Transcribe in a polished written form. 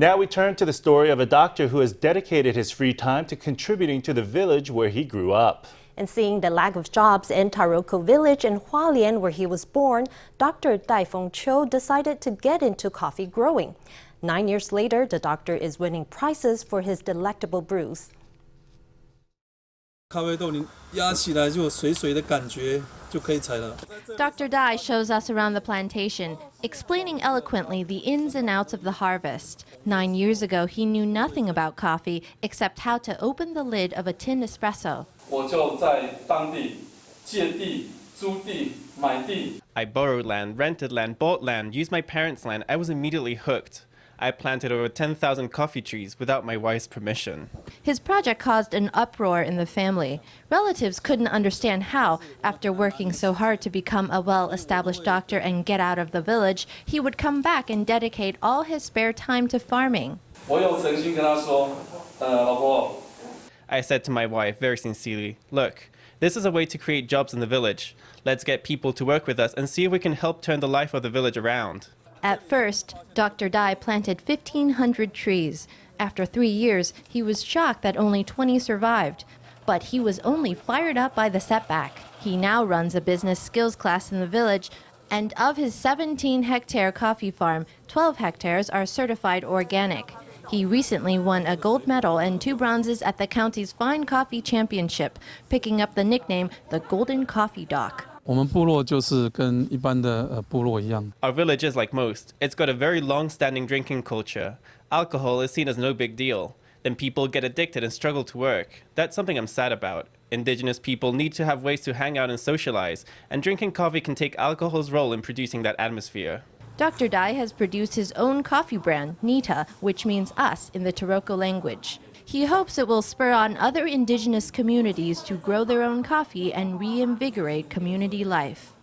Now we turn to the story of a doctor who has dedicated his free time to contributing to the village where he grew up. And seeing the lack of jobs in Taroko village in Hualien where he was born, Dr. Tai Feng-chiu decided to get into coffee growing. 9 years later, the doctor is winning prizes for his delectable brews. 咖啡豆你压起来就有水水的感觉，就可以采了。doctorI shows us around the plantation, explaining eloquently the ins and outs of the harvest. 9 years ago, he knew nothing about coffee except how to open the lid of a tin espresso. 我就在当地借地、租地、买地。 I borrowed land, rented land, bought land, used my parents' land. I was immediately hooked. I planted over 10,000 coffee trees without my wife's permission. His project caused an uproar in the family. Relatives couldn't understand how, after working so hard to become a well-established doctor and get out of the village, he would come back and dedicate all his spare time to farming. 我有诚心跟他说，老婆。 I said to my wife very sincerely, look, this is a way to create jobs in the village. Let's get people to work with us and see if we can help turn the life of the village around. At first, doctorI planted 1,500 trees. After 3 years, he was shocked that only 20 survived. But he was only fired up by the setback. He now runs a business skills class in the village, and of his 17-hectare coffee farm, 12 hectares are certified organic. He recently won a gold medal and 2 bronzes at the county's Fine Coffee Championship, picking up the nickname the Golden Coffee Doc. 我们部落就是跟一般的部落一样。 Our village is like most. It's got a very long-standing drinking culture. Alcohol is seen as no big deal. Then people get addicted and struggle to work. That's something I'm sad about. Indigenous people need to have ways to hang out and socialize, and drinking coffee can take alcohol's role in producing that atmosphere. doctorI has produced his own coffee brand, Nita, which means us in the Taroko language. He hopes it will spur on other indigenous communities to grow their own coffee and reinvigorate community life.